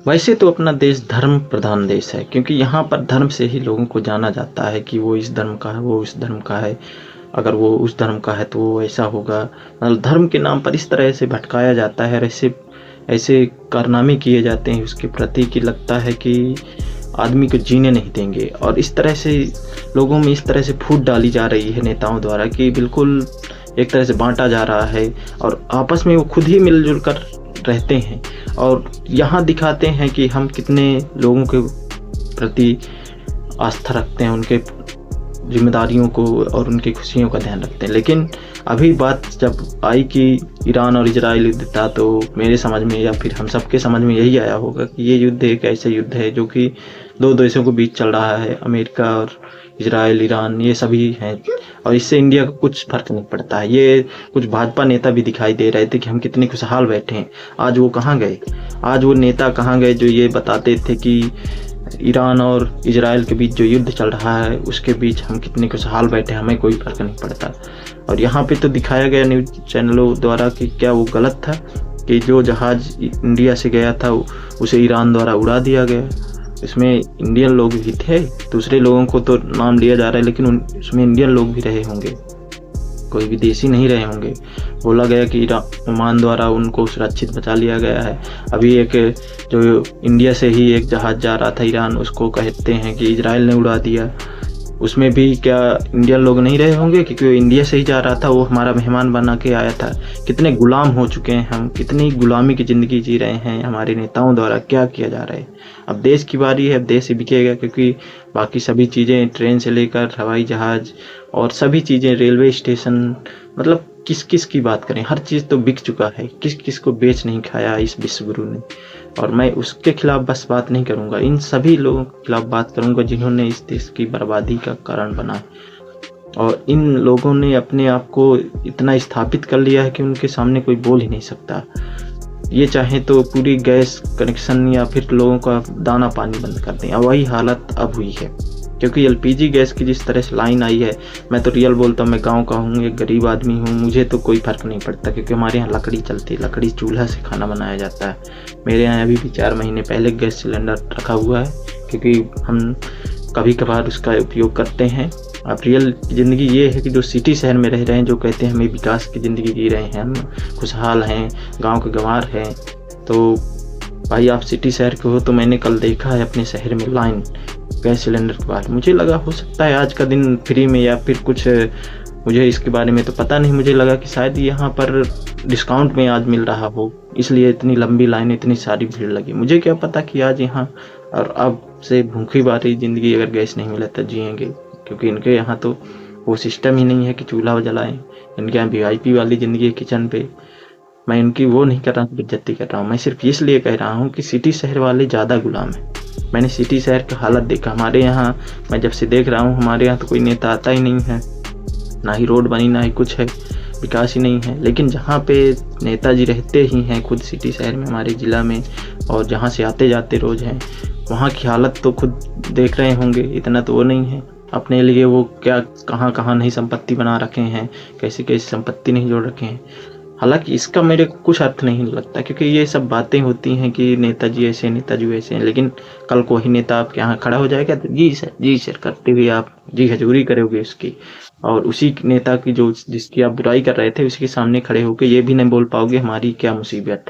वैसे तो अपना देश धर्म प्रधान देश है, क्योंकि यहाँ पर धर्म से ही लोगों को जाना जाता है कि वो इस धर्म का है, वो उस धर्म का है। अगर वो उस धर्म का है तो वो ऐसा होगा। मतलब धर्म के नाम पर इस तरह से भटकाया जाता है और ऐसे ऐसे कारनामे किए जाते हैं उसके प्रति कि लगता है कि आदमी को जीने नहीं देंगे। और इस तरह से लोगों में इस तरह से फूट डाली जा रही है नेताओं द्वारा कि बिल्कुल एक तरह से बांटा जा रहा है, और आपस में वो खुद ही मिलजुल कर रहते हैं और यहाँ दिखाते हैं कि हम कितने लोगों के प्रति आस्था रखते हैं, उनके जिम्मेदारियों को और उनकी खुशियों का ध्यान रखते हैं। लेकिन अभी बात जब आई कि ईरान और इजराइल युद्ध था, तो मेरे समझ में या फिर हम सबके समझ में यही आया होगा कि ये युद्ध एक ऐसा युद्ध है जो कि दो देशों के बीच चल रहा है, अमेरिका और इजराइल, ईरान, ये सभी हैं। और इससे इंडिया को कुछ फर्क नहीं पड़ता है। ये कुछ भाजपा नेता भी दिखाई दे रहे थे कि हम कितने खुशहाल बैठे हैं। आज वो कहाँ गए? आज वो नेता कहाँ गए जो ये बताते थे कि ईरान और इजराइल के बीच जो युद्ध चल रहा है उसके बीच हम कितने खुशहाल बैठे, हमें कोई फर्क नहीं पड़ता। और यहाँ पे तो दिखाया गया न्यूज़ चैनलों द्वारा कि क्या वो गलत था कि जो जहाज़ इंडिया से गया था उसे ईरान द्वारा उड़ा दिया गया। इसमें इंडियन लोग भी थे, दूसरे लोगों को तो नाम लिया जा रहा है लेकिन उसमें इंडियन लोग भी रहे होंगे, कोई विदेशी नहीं रहे होंगे। बोला गया कि ओमान द्वारा उनको सुरक्षित बचा लिया गया है। अभी एक जो इंडिया से ही एक जहाज़ जा रहा था ईरान, उसको कहते हैं कि इजराइल ने उड़ा दिया। उसमें भी क्या इंडियन लोग नहीं रहे होंगे? क्योंकि वो इंडिया से ही जा रहा था, वो हमारा मेहमान बना के आया था। कितने गुलाम हो चुके हैं हम, कितनी गुलामी की ज़िंदगी जी रहे हैं हमारे नेताओं द्वारा। क्या किया जा रहा है? अब देश की बारी है, अब देश ही बिकेगा, क्योंकि बाकी सभी चीज़ें ट्रेन से लेकर हवाई जहाज़ और सभी चीज़ें, रेलवे स्टेशन, मतलब किस किस की बात करें, हर चीज़ तो बिक चुका है। किस किस को बेच नहीं खाया इस विश्व गुरु ने। और मैं उसके खिलाफ बस बात नहीं करूँगा, इन सभी लोगों के खिलाफ बात करूँगा जिन्होंने इस देश की बर्बादी का कारण बना। और इन लोगों ने अपने आप को इतना स्थापित कर लिया है कि उनके सामने कोई बोल ही नहीं सकता। ये चाहे तो पूरी गैस कनेक्शन या फिर लोगों का दाना पानी बंद कर दें। और वही हालत अब हुई है, क्योंकि एलपीजी गैस की जिस तरह से लाइन आई है, मैं तो रियल बोलता हूँ, मैं गांव का हूँ, एक गरीब आदमी हूँ, मुझे तो कोई फ़र्क नहीं पड़ता क्योंकि हमारे यहाँ लकड़ी चलती है, लकड़ी चूल्हा से खाना बनाया जाता है। मेरे यहाँ अभी भी 4 महीने पहले गैस सिलेंडर रखा हुआ है, क्योंकि हम कभी कभार उसका उपयोग करते हैं। अब रियल ज़िंदगी ये है कि जो सिटी शहर में रह रहे हैं, जो कहते हैं हमें विकास की ज़िंदगी जी रहे हैं, हम खुशहाल हैं, गाँव के गंवार हैं, तो भाई आप सिटी शहर के हो। तो मैंने कल देखा है अपने शहर में लाइन गैस सिलेंडर के बाहर। मुझे लगा हो सकता है आज का दिन फ्री में या फिर कुछ, मुझे इसके बारे में तो पता नहीं, मुझे लगा कि शायद यहाँ पर डिस्काउंट में आज मिल रहा हो, इसलिए इतनी लंबी लाइन, इतनी सारी भीड़ लगी। मुझे क्या पता कि आज यहाँ और अब से भूखी बारी ज़िंदगी अगर गैस नहीं मिला तो जिएंगे, क्योंकि इनके यहाँ तो वो सिस्टम ही नहीं है कि चूल्हा जलाएं। इनके यहाँ VIP वाली ज़िंदगी है किचन पे। मैं इनकी वो नहीं कर रहा हूँ, बेइज्जती कर रहा हूँ। मैं सिर्फ इसलिए कह रहा हूँ कि सिटी शहर वाले ज़्यादा गुलाम हैं। मैंने सिटी शहर का हालत देखा। हमारे यहाँ मैं जब से देख रहा हूँ, हमारे यहाँ तो कोई नेता आता ही नहीं है, ना ही रोड बनी, ना ही कुछ है, विकास ही नहीं है। लेकिन जहाँ पे नेताजी रहते ही हैं खुद सिटी शहर में, हमारे ज़िला में, और जहाँ से आते जाते रोज़ हैं, वहाँ की हालत तो खुद देख रहे होंगे। इतना तो वो नहीं है अपने लिए, वो क्या कहाँ कहाँ नहीं संपत्ति बना रखे हैं, कैसी कैसी संपत्ति नहीं जोड़ रखे हैं। हालांकि इसका मेरे को कुछ अर्थ नहीं लगता, क्योंकि ये सब बातें होती हैं कि नेताजी ऐसे, नेताजी वैसे हैं, लेकिन कल को ही नेता आपके यहाँ खड़ा हो जाएगा तो जी सर करते हुए आप जी हजूरी करोगे उसकी, और उसी नेता की जो जिसकी आप बुराई कर रहे थे उसके सामने खड़े होकर ये भी नहीं बोल पाओगे हमारी क्या मुसीबत।